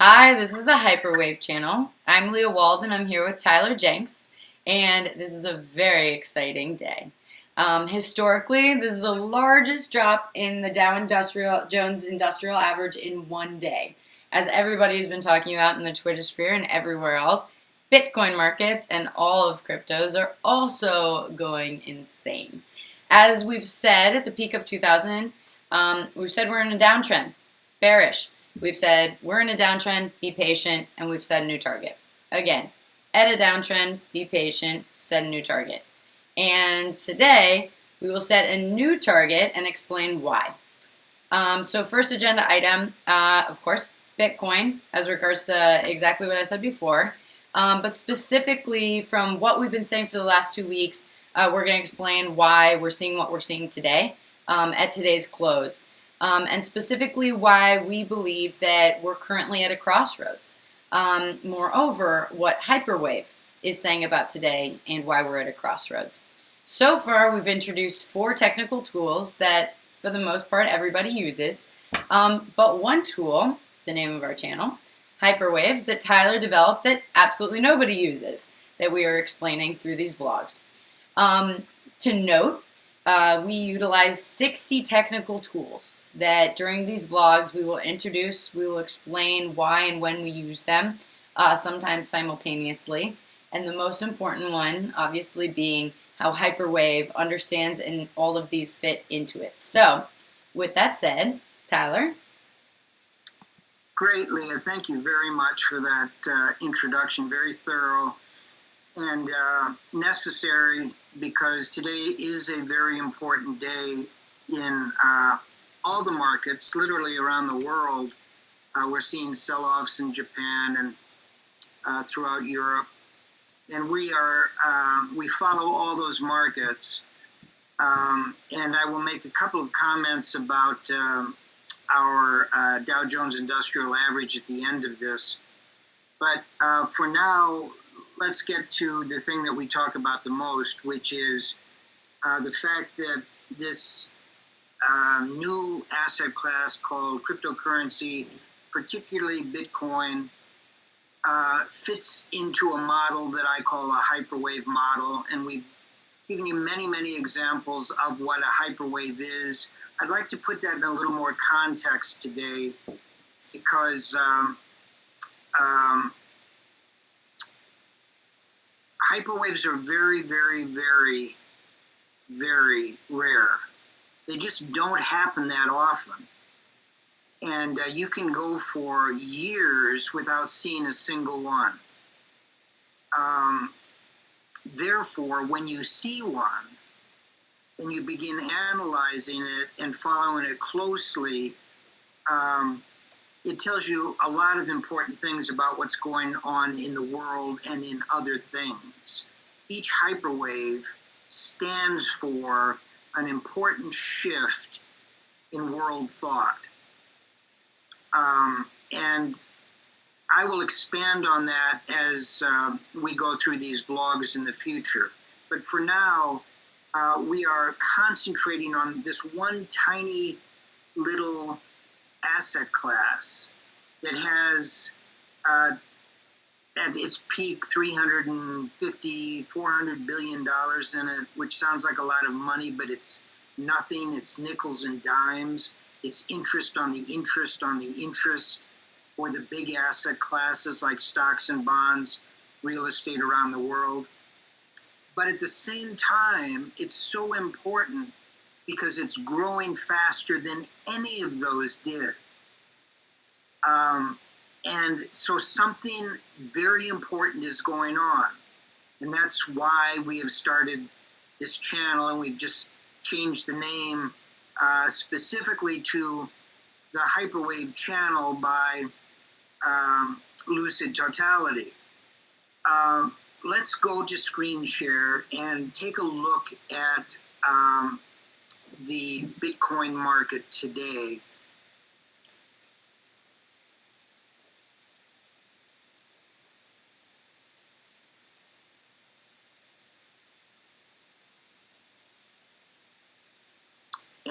Hi, this is the Hyperwave channel. I'm Leah Wald and I'm here with Tyler Jenks, and this is a very exciting day. Historically, this is the largest drop in the Jones Industrial Average in one day. As everybody's been talking about in the Twitter sphere and everywhere else, Bitcoin markets and all of cryptos are also going insane. As we've said at the peak of 2000, we've said we're in a downtrend, bearish. We've said we're in a downtrend, be patient, and we've set a new target. Again, at a downtrend, be patient, set a new target. And today, we will set a new target and explain why. So first agenda item, of course, Bitcoin, as regards to exactly what I said before. But specifically from what we've been saying for the last 2 weeks, we're going to explain why we're seeing what we're seeing today at today's close. And specifically why we believe that we're currently at a crossroads. Moreover, what Hyperwave is saying about today and why we're at a crossroads. So far, we've introduced 4 technical tools that, for the most part, everybody uses. But one tool, the name of our channel, Hyperwaves, that Tyler developed that absolutely nobody uses, that we are explaining through these vlogs. To note, we utilize 60 technical tools that during these vlogs we will introduce, we will explain why and when we use them, sometimes simultaneously. And the most important one, obviously, being how Hyperwave understands and all of these fit into it. So, with that said, Tyler? Great, Leah. Thank you very much for that introduction. Very thorough and necessary, because today is a very important day in all the markets, literally around the world. We're seeing sell-offs in Japan and throughout Europe, and we follow all those markets. And I will make a couple of comments about our Dow Jones Industrial Average at the end of this. But for now, let's get to the thing that we talk about the most, which is the fact that this new asset class called cryptocurrency, particularly Bitcoin, fits into a model that I call a hyperwave model. And we've given you many, many examples of what a hyperwave is. I'd like to put that in a little more context today, because hyperwaves are very, very, very, very rare. They just don't happen that often. And you can go for years without seeing a single one. Therefore, when you see one and you begin analyzing it and following it closely, it tells you a lot of important things about what's going on in the world and in other things. Each hyperwave stands for an important shift in world thought. And I will expand on that as we go through these vlogs in the future. But for now, we are concentrating on this one tiny little asset class that has at its peak $350, $400 billion in it, which sounds like a lot of money, but it's nothing. It's nickels and dimes. It's interest on the interest on the interest for the big asset classes like stocks and bonds, real estate around the world. But at the same time, it's so important because it's growing faster than any of those did. And so something very important is going on. And that's why we have started this channel, and we've just changed the name specifically to the Hyperwave channel by Lucid Totality. Let's go to screen share and take a look at the Bitcoin market today.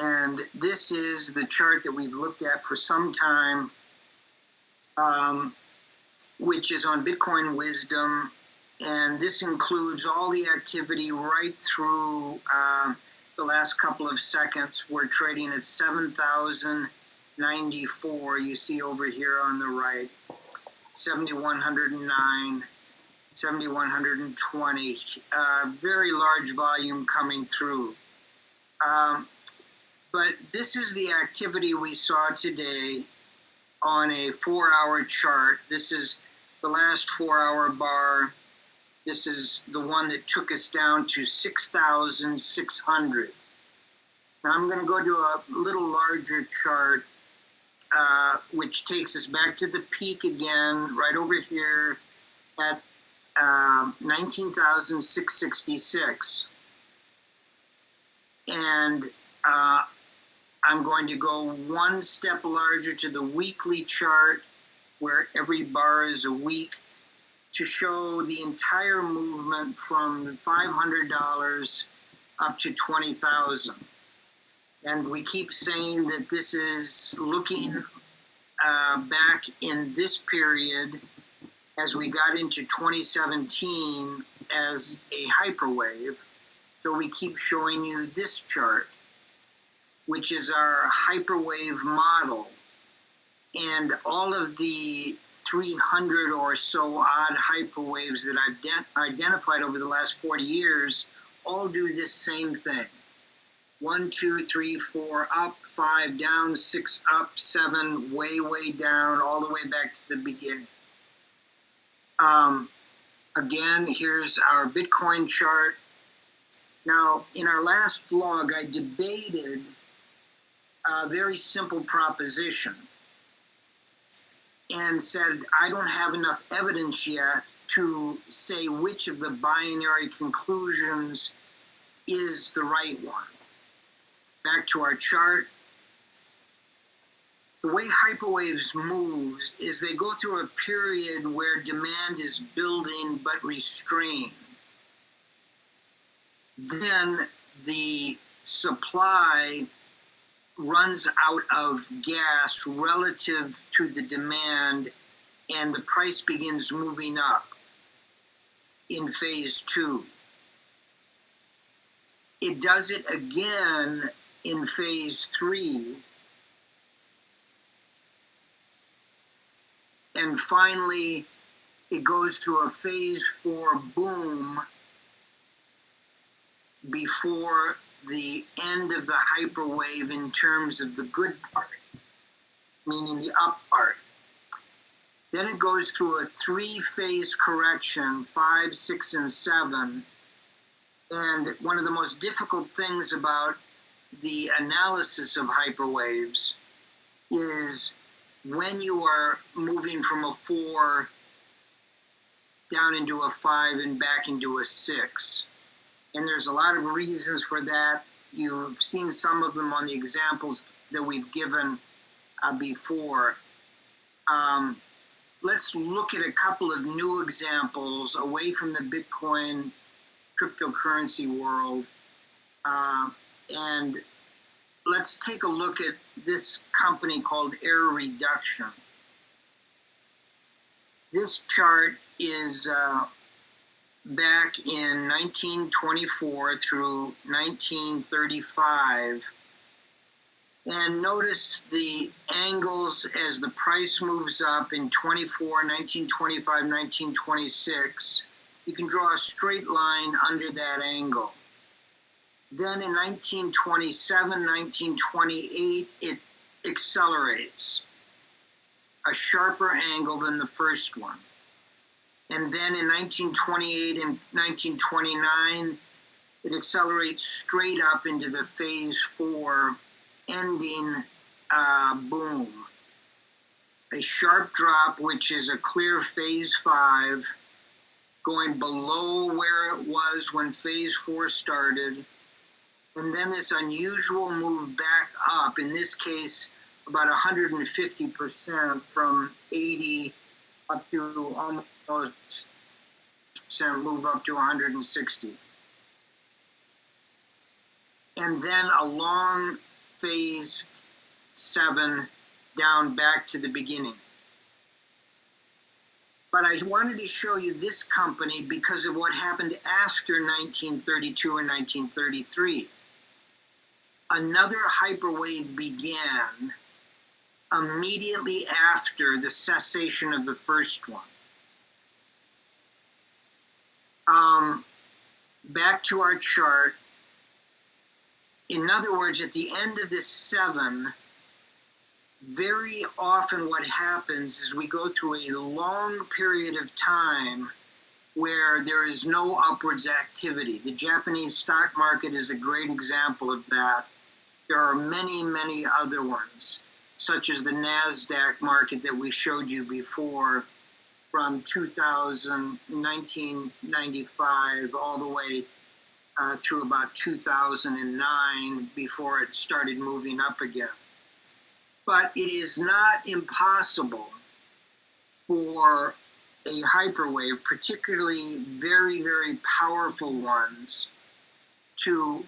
And this is the chart that we've looked at for some time. which is on Bitcoin Wisdom. And this includes all the activity right through the last couple of seconds. We're trading at 7,094. You see over here on the right, 7,109, 7,120. Very large volume coming through. But this is the activity we saw today on a 4-hour chart. This is the last 4-hour bar. This is the one that took us down to 6,600. Now I'm going to go to a little larger chart, which takes us back to the peak again, right over here at 19,666. And I'm going to go one step larger to the weekly chart, where every bar is a week, to show the entire movement from $500 up to 20,000. And we keep saying that this is looking back in this period as we got into 2017 as a hyperwave. So we keep showing you this chart, which is our hyperwave model. And all of the 300 or so odd hyperwaves that I've identified over the last 40 years all do this same thing. 1, 2, 3, 4, up, 5, down, 6, up, 7, way, way down, all the way back to the beginning. Again, here's our Bitcoin chart. Now, in our last vlog, I debated a very simple proposition and said, I don't have enough evidence yet to say which of the binary conclusions is the right one. Back to our chart. The way hyperwaves moves is they go through a period where demand is building but restrained. Then the supply runs out of gas relative to the demand, and the price begins moving up in phase 2. It does it again in phase 3. And finally, it goes through a phase 4 boom before the end of the hyperwave in terms of the good part, meaning the up part. Then it goes through a 3-phase correction, 5, 6, and 7. And one of the most difficult things about the analysis of hyperwaves is when you are moving from a 4 down into a 5 and back into a 6. And there's a lot of reasons for that. You've seen some of them on the examples that we've given before. Let's look at a couple of new examples away from the Bitcoin cryptocurrency world. And let's take a look at this company called Error Reduction. This chart is back in 1924 through 1935. And notice the angles as the price moves up in 1925, 1926. You can draw a straight line under that angle. Then in 1927, 1928, it accelerates, a sharper angle than the first one. And then in 1928 and 1929, it accelerates straight up into the phase 4 ending boom. A sharp drop, which is a clear phase 5, going below where it was when phase 4 started. And then this unusual move back up, in this case, about 150% from 80 up to almost move up to 160. And then a long phase 7 down back to the beginning. But I wanted to show you this company because of what happened after 1932 and 1933. Another hyperwave began immediately after the cessation of the first one. Back to our chart. In other words, at the end of this 7, very often what happens is we go through a long period of time where there is no upwards activity. The Japanese stock market is a great example of that. There are many, many other ones, such as the NASDAQ market that we showed you before, from 1995 all the way through about 2009 before it started moving up again. But it is not impossible for a hyperwave, particularly very, very powerful ones, to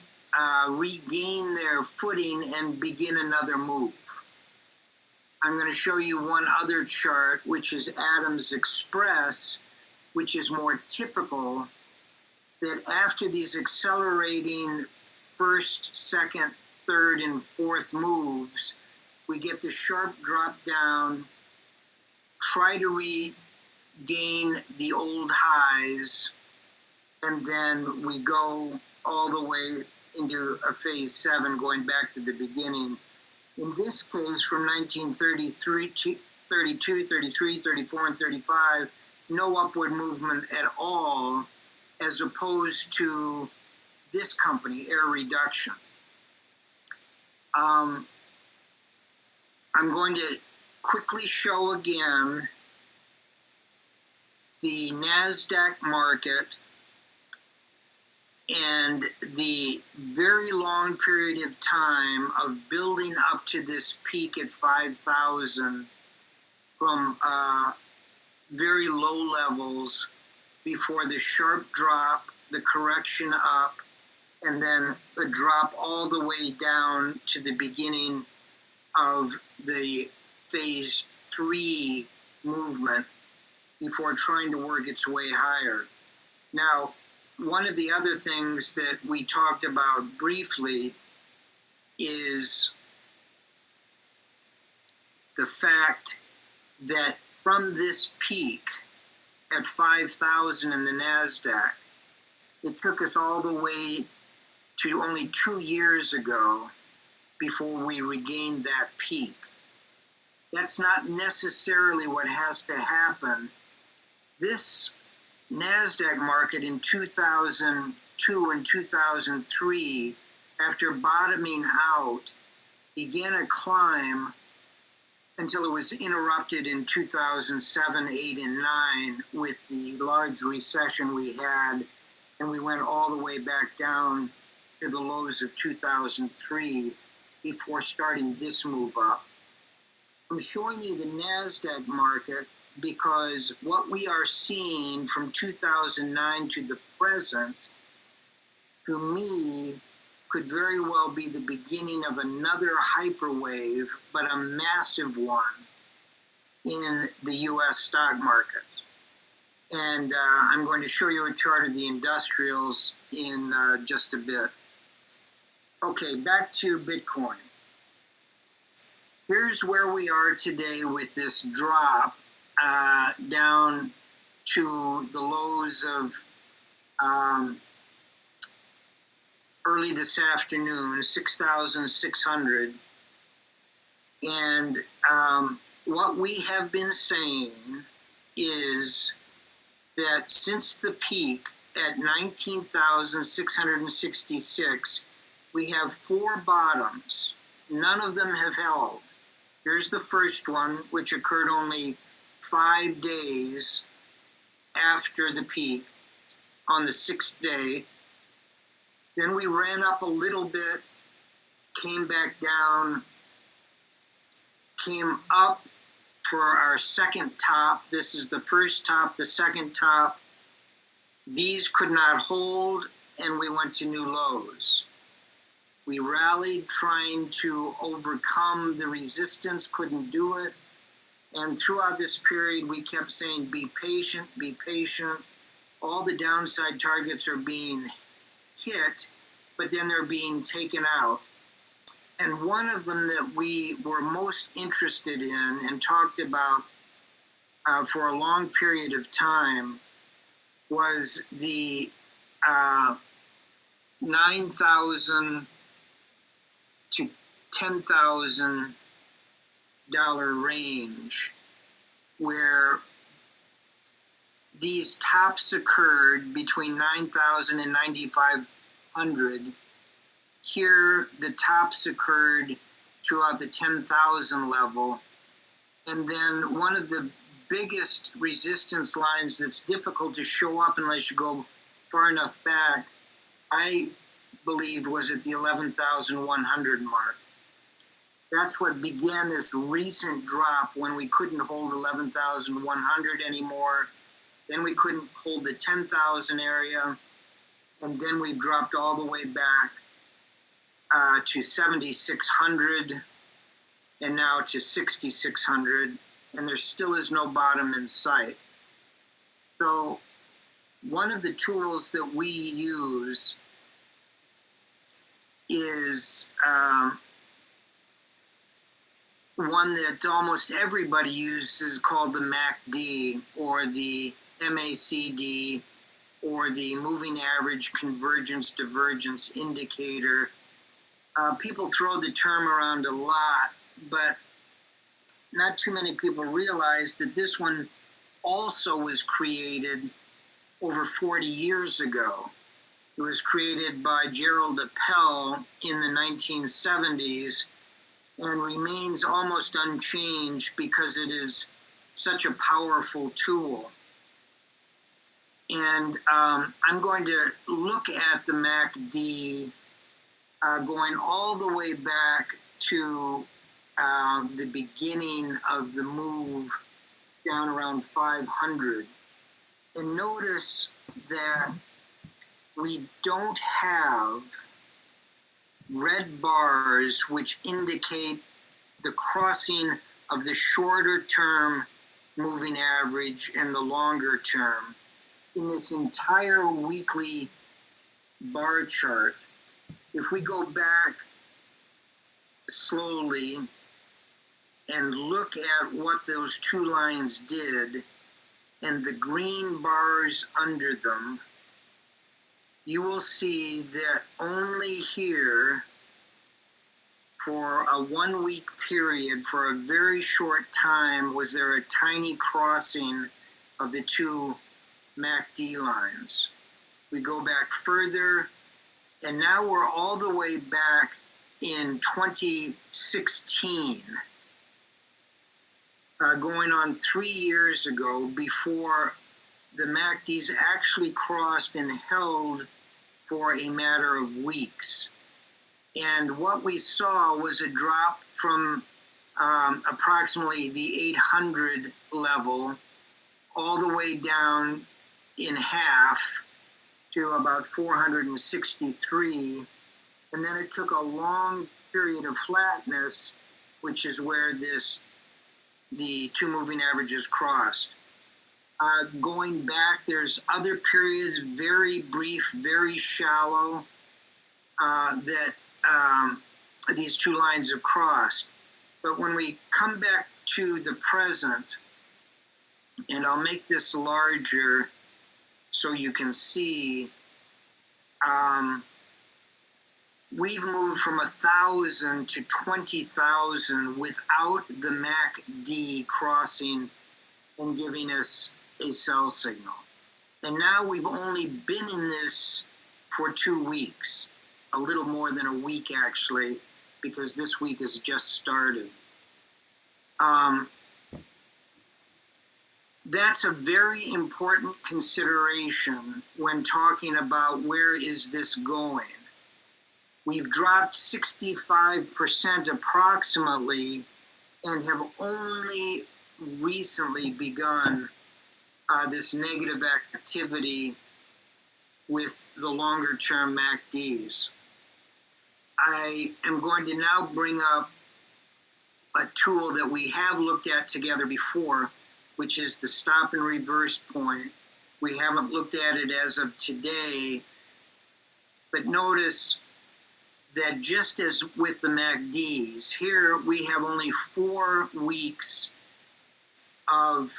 regain their footing and begin another move. I'm going to show you one other chart, which is Adams Express, which is more typical, that after these accelerating first, second, third, and fourth moves, we get the sharp drop down, try to regain the old highs, and then we go all the way into a phase 7, going back to the beginning. In this case, from 1933, 32, 33, 34, and 35, no upward movement at all, as opposed to this company, Air Reduction. I'm going to quickly show again the NASDAQ market and the very long period of time of building up to this peak at 5,000 from very low levels before the sharp drop, the correction up, and then the drop all the way down to the beginning of the phase 3 movement before trying to work its way higher. Now, one of the other things that we talked about briefly is the fact that from this peak at 5,000 in the NASDAQ, it took us all the way to only 2 years ago before we regained that peak. That's not necessarily what has to happen. This NASDAQ market in 2002 and 2003, after bottoming out, began a climb until it was interrupted in 2007, 8, and 9 with the large recession we had, and we went all the way back down to the lows of 2003 before starting this move up. I'm showing you the NASDAQ market because what we are seeing from 2009 to the present, to me, could very well be the beginning of another hyperwave, but a massive one in the US stock market. And I'm going to show you a chart of the industrials in just a bit. Okay, back to Bitcoin. Here's where we are today with this drop down to the lows of early this afternoon, 6,600. And what we have been saying is that since the peak at 19,666, we have 4 bottoms. None of them have held. Here's the first one, which occurred only 5 days after the peak on the 6th day. Then we ran up a little bit, came back down, came up for our second top. This is the first top, the second top. These could not hold, and we went to new lows. We rallied trying to overcome the resistance, couldn't do it. And throughout this period, we kept saying, be patient, be patient. All the downside targets are being hit, but then they're being taken out. And one of them that we were most interested in and talked about for a long period of time was the 9,000 to $10,000 range, where these tops occurred between 9,000 and 9,500. Here, the tops occurred throughout the 10,000 level. And then one of the biggest resistance lines that's difficult to show up unless you go far enough back, I believed was at the 11,100 mark. That's what began this recent drop when we couldn't hold 11,100 anymore. Then we couldn't hold the 10,000 area. And then we dropped all the way back to 7,600 and now to 6,600. And there still is no bottom in sight. So one of the tools that we use is one that almost everybody uses called the MACD or the MACD or the moving average convergence divergence indicator. People throw the term around a lot, but not too many people realize that this one also was created over 40 years ago. It was created by Gerald Appel in the 1970s and remains almost unchanged because it is such a powerful tool. And I'm going to look at the MACD going all the way back to the beginning of the move down around 500. And notice that we don't have red bars which indicate the crossing of the shorter term moving average and the longer term. In this entire weekly bar chart, if we go back slowly and look at what those two lines did and the green bars under them, you will see that only here for a 1 week period, for a very short time, was there a tiny crossing of the two MACD lines. We go back further, and now we're all the way back in 2016, going on 3 years ago, before the MACDs actually crossed and held for a matter of weeks. And what we saw was a drop from approximately the 800 level all the way down in half to about 463. And then it took a long period of flatness, which is where the two moving averages crossed. Going back, there's other periods, very brief, very shallow, that these two lines have crossed. But when we come back to the present, and I'll make this larger so you can see, we've moved from 1,000 to 20,000 without the MACD crossing and giving us a sell signal. And now we've only been in this for 2 weeks, a little more than a week actually, because this week has just started. That's a very important consideration when talking about where is this going. We've dropped 65% approximately and have only recently begun this negative activity with the longer term MACDs. I am going to now bring up a tool that we have looked at together before, which is the stop and reverse point. We haven't looked at it as of today, but notice that just as with the MACDs, here we have only 4 weeks of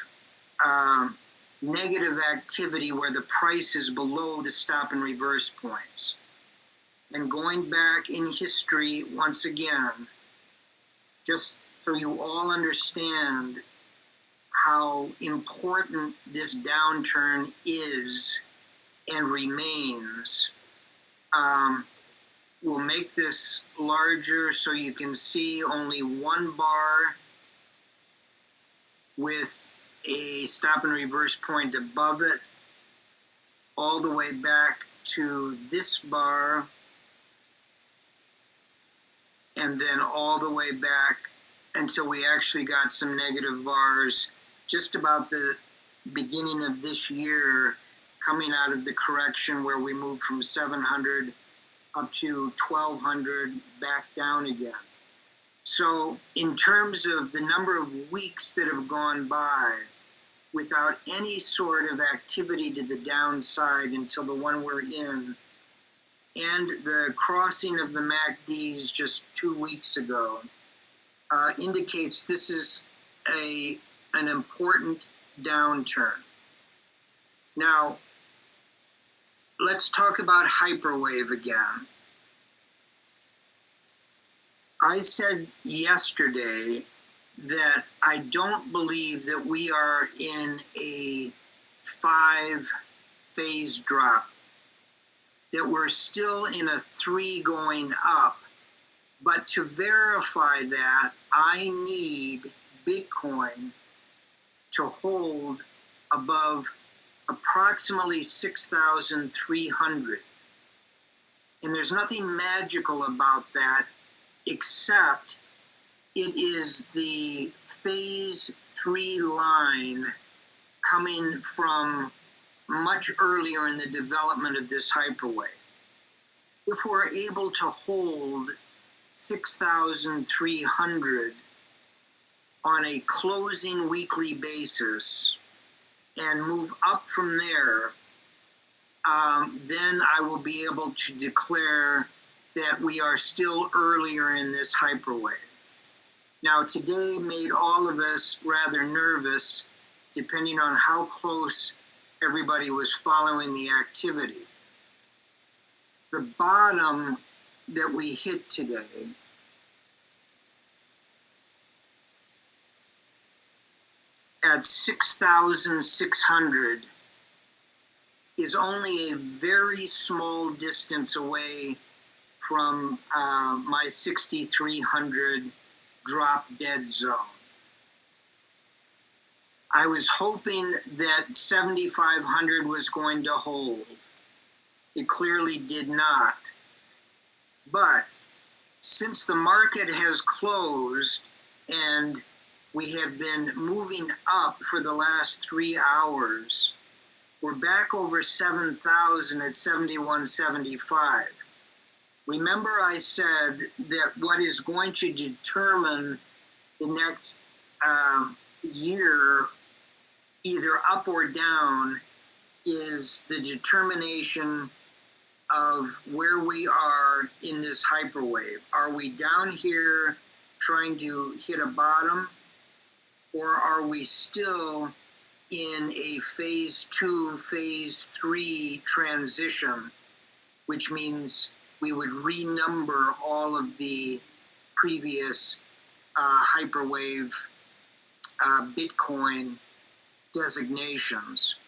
negative activity where the price is below the stop and reverse points. And going back in history once again, just so you all understand how important this downturn is and remains, we'll make this larger so you can see only one bar with a stop and reverse point above it, all the way back to this bar, and then all the way back until we actually got some negative bars just about the beginning of this year, coming out of the correction where we moved from 700 up to 1200 back down again. So in terms of the number of weeks that have gone by without any sort of activity to the downside until the one we're in, and the crossing of the MACDs just 2 weeks ago, indicates this is an important downturn. Now, let's talk about Hyperwave again. I said yesterday that I don't believe that we are in a 5-phase drop, that we're still in a 3 going up. But to verify that, I need Bitcoin to hold above approximately 6,300. And there's nothing magical about that, except it is the phase 3 line coming from much earlier in the development of this hyperwave. If we're able to hold 6,300 on a closing weekly basis and move up from there, then I will be able to declare that we are still earlier in this hyperwave. Now, today made all of us rather nervous, depending on how close everybody was following the activity. The bottom that we hit today at 6,600 is only a very small distance away from my 6,300 drop dead zone. I was hoping that 7,500 was going to hold. It clearly did not. But since the market has closed and we have been moving up for the last 3 hours, we're back over 7,000 at 71.75. Remember, I said that what is going to determine the next year, either up or down, is the determination of where we are in this hyperwave. Are we down here trying to hit a bottom, or are we still in a phase 2, phase 3 transition, which means we would renumber all of the previous hyperwave Bitcoin designations.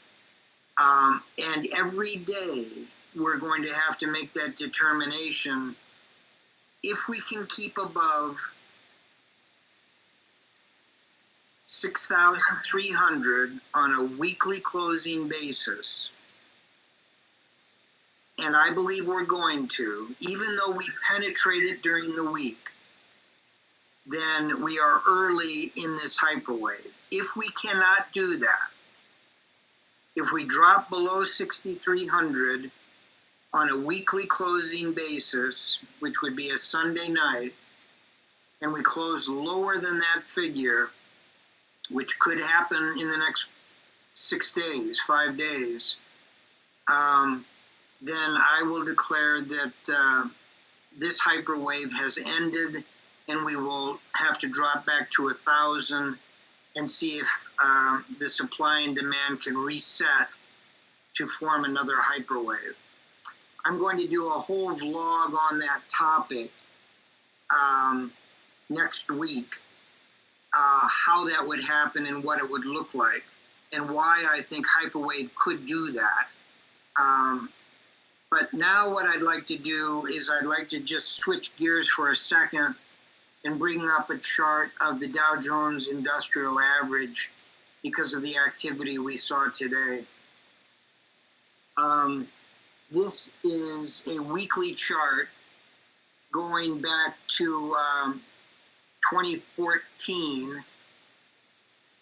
And every day we're going to have to make that determination. If we can keep above 6,300 on a weekly closing basis, and I believe we're going to, even though we penetrate it during the week, then we are early in this hyperwave. If we cannot do that, if we drop below 6,300 on a weekly closing basis, which would be a Sunday night, and we close lower than that figure, which could happen in the next 6 days, 5 days, then I will declare that this hyperwave has ended, and we will have to drop back to 1,000 and see if the supply and demand can reset to form another hyperwave. I'm going to do a whole vlog on that topic next week, how that would happen and what it would look like, and why I think hyperwave could do that. But now what I'd like to do is I'd like to just switch gears for a second and bring up a chart of the Dow Jones Industrial Average because of the activity we saw today. This is a weekly chart going back to 2014,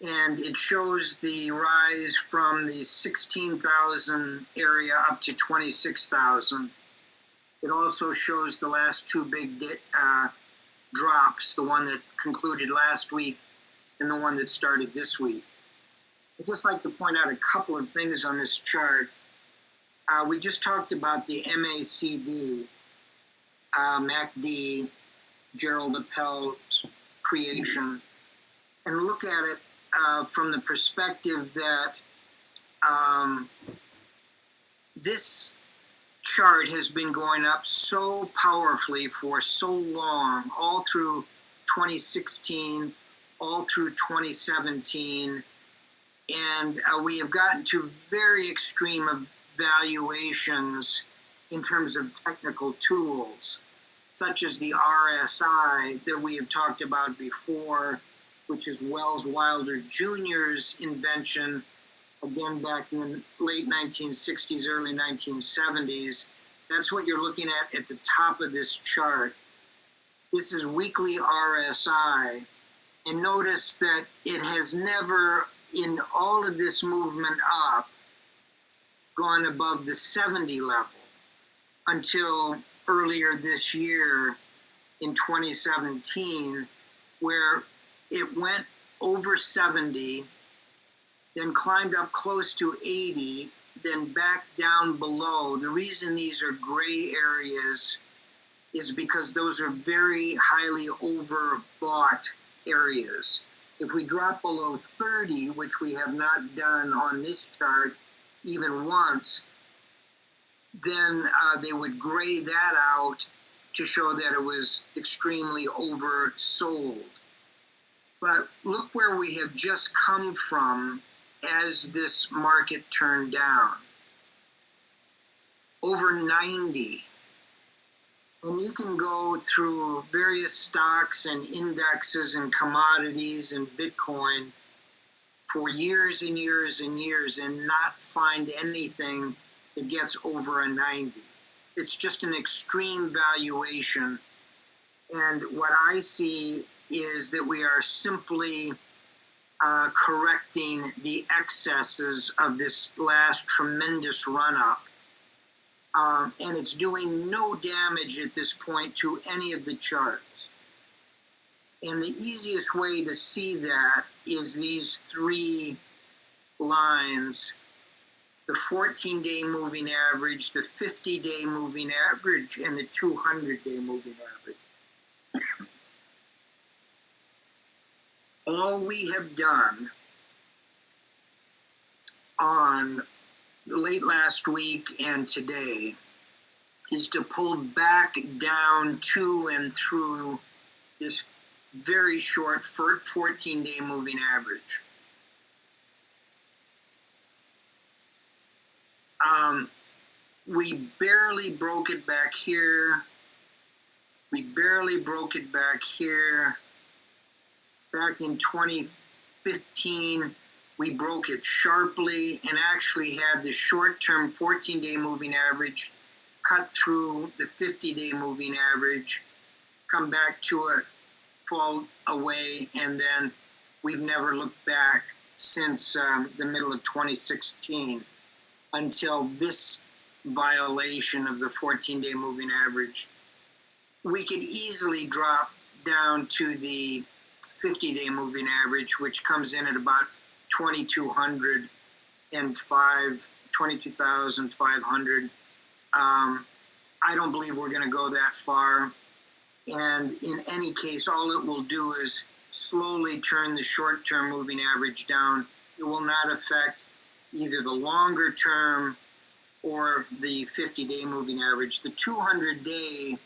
and it shows the rise from the 16,000 area up to 26,000. It also shows the last two big drops, the one that concluded last week and the one that started this week. I'd just like to point out a couple of things on this chart. We just talked about the MACD, MACD, Gerald Appel's creation, and look at it from the perspective that this chart has been going up so powerfully for so long, all through 2016, all through 2017, and we have gotten to very extreme valuations in terms of technical tools, such as the RSI that we have talked about before, which is Wells Wilder Jr.'s invention, again back in the late 1960s, early 1970s. That's what you're looking at the top of this chart. This is weekly RSI, and notice that it has never, in all of this movement up, gone above the 70 level until earlier this year in 2017, where it went over 70, then climbed up close to 80, then back down below. The reason these are gray areas is because those are very highly overbought areas. If we drop below 30, which we have not done on this chart even once, then they would gray that out to show that it was extremely oversold. But look where we have just come from as this market turned down. Over 90. And you can go through various stocks and indexes and commodities and Bitcoin for years and years and years and not find anything that gets over a 90. It's just an extreme valuation. And what I see is that we are simply correcting the excesses of this last tremendous run-up. And it's doing no damage at this point to any of the charts. And the easiest way to see that is these three lines: the 14-day moving average, the 50-day moving average, and the 200-day moving average. All we have done on late last week and today is to pull back down to and through this very short 14-day moving average. We barely broke it back here. We barely broke it back here. Back in 2015, we broke it sharply and actually had the short-term 14-day moving average cut through the 50-day moving average, come back to it, fall away, and then we've never looked back since the middle of 2016 until this violation of the 14-day moving average. We could easily drop down to the 50-day moving average, which comes in at about 22,500. I don't believe we're going to go that far. And in any case, all it will do is slowly turn the short-term moving average down. It will not affect either the longer term or the 50-day moving average. The 200-day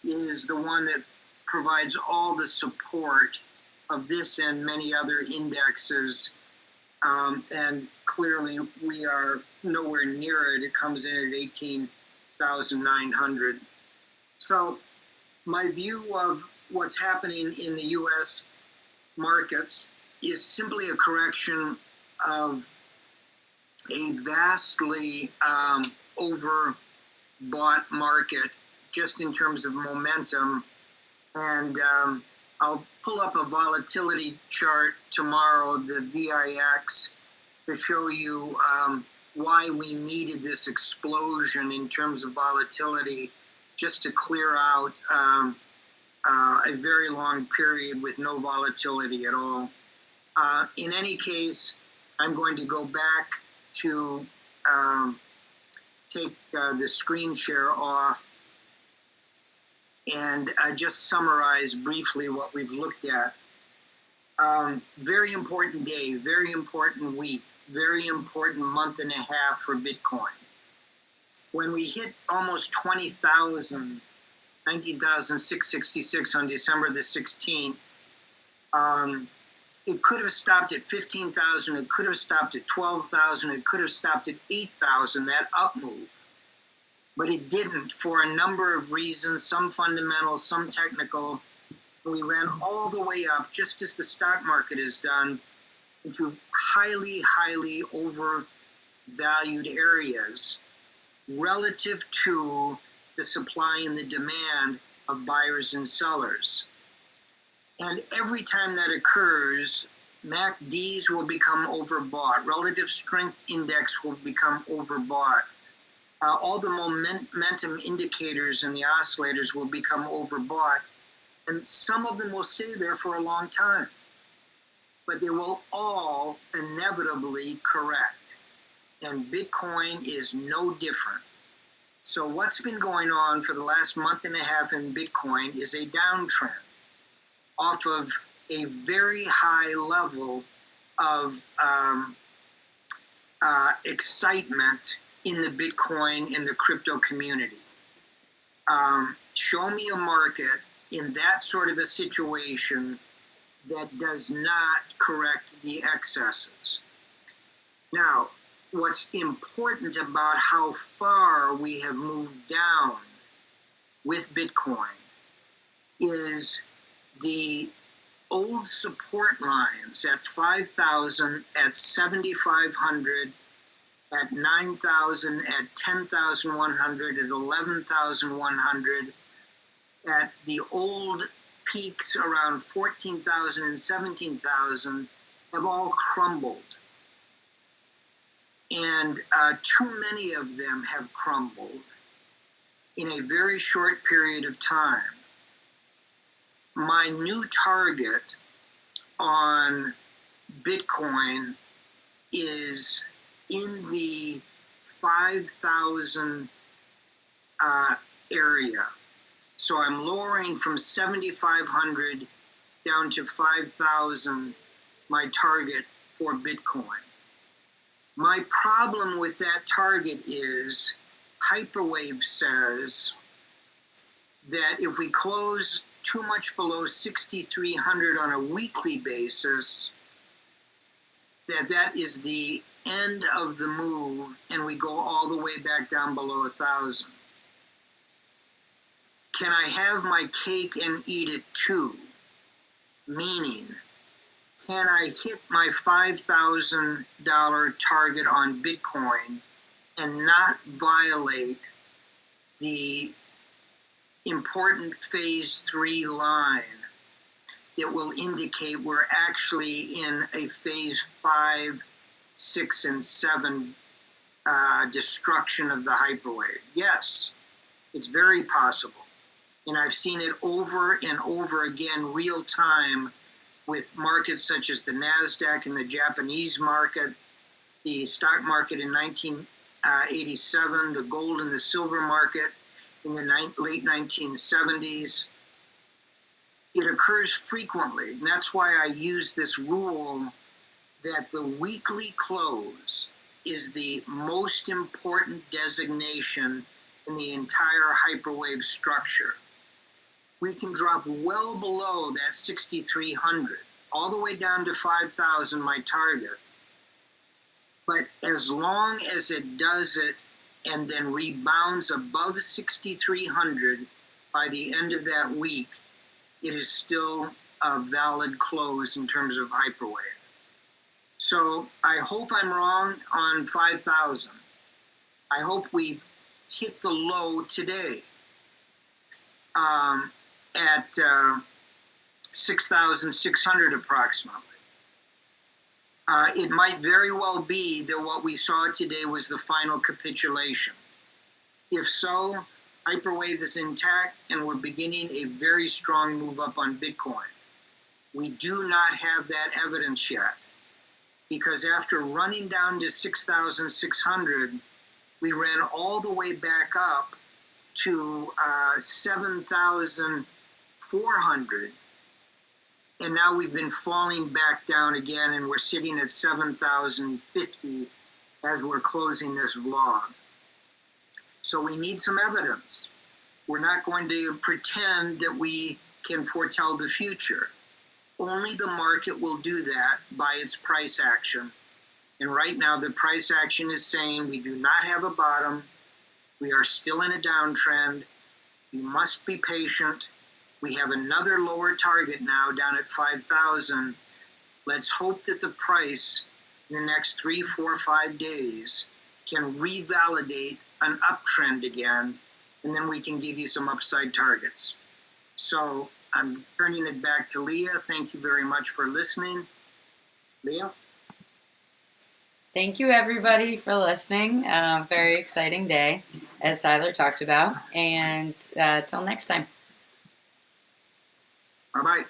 is the one that provides all the support of this and many other indexes. And clearly we are nowhere near it. It comes in at 18,900. So my view of what's happening in the U.S. markets is simply a correction of a vastly overbought market just in terms of momentum. And I'll pull up a volatility chart tomorrow, the VIX, to show you why we needed this explosion in terms of volatility just to clear out a very long period with no volatility at all. In any case, I'm going to go back to take the screen share off and just summarize briefly what we've looked at. Very important day, very important week, very important month and a half for Bitcoin. When we hit almost 20,000, 19,666 on December the 16th, it could have stopped at 15,000, it could have stopped at 12,000, it could have stopped at 8,000, that up move. But it didn't for a number of reasons, some fundamental, some technical. We ran all the way up, just as the stock market has done, into highly, highly overvalued areas relative to the supply and the demand of buyers and sellers. And every time that occurs, MACDs will become overbought. Relative strength index will become overbought. All the momentum indicators and the oscillators will become overbought. And some of them will stay there for a long time. But they will all inevitably correct. And Bitcoin is no different. So what's been going on for the last month and a half in Bitcoin is a downtrend off of a very high level of excitement in the Bitcoin and the crypto community. Show me a market in that sort of a situation that does not correct the excesses. Now, what's important about how far we have moved down with Bitcoin is the old support lines at 5,000, at 7,500, at 9,000, at 10,100, at 11,100, at the old peaks around 14,000 and 17,000 have all crumbled. And too many of them have crumbled in a very short period of time. My new target on Bitcoin is in the 5,000 area. So I'm lowering from 7,500 down to 5,000, my target for Bitcoin. My problem with that target is Hyperwave says that if we close too much below 6,300 on a weekly basis, that is the end of the move and we go all the way back down below 1,000. Can I have my cake and eat it too? Meaning, can I hit my $5,000 target on Bitcoin and not violate the important phase 3 line that will indicate we're actually in a phase 5, 6, and 7 destruction of the hyperwave? Yes, it's very possible. And I've seen it over and over again, real time, with markets such as the NASDAQ and the Japanese market, the stock market in 1987, the gold and the silver market in the late 1970s. It occurs frequently, and that's why I use this rule that the weekly close is the most important designation in the entire hyperwave structure. We can drop well below that 6,300, all the way down to 5,000, my target. But as long as it does it and then rebounds above 6,300 by the end of that week, it is still a valid close in terms of hyperwave. So I hope I'm wrong on 5,000. I hope we've hit the low today at 6,600 approximately. It might very well be that what we saw today was the final capitulation. If so, hyperwave is intact and we're beginning a very strong move up on Bitcoin. We do not have that evidence yet, because after running down to 6,600, we ran all the way back up to 7,400. And now we've been falling back down again, and we're sitting at 7,050 as we're closing this vlog. So we need some evidence. We're not going to pretend that we can foretell the future. Only the market will do that by its price action. And right now the price action is saying we do not have a bottom. We are still in a downtrend. We must be patient. We have another lower target now down at 5,000. Let's hope that the price in the next 3, 4, 5 days can revalidate an uptrend again, and then we can give you some upside targets. So I'm turning it back to Leah. Thank you very much for listening. Leah? Thank you, everybody, for listening. Very exciting day, as Tyler talked about. And till next time. Bye-bye.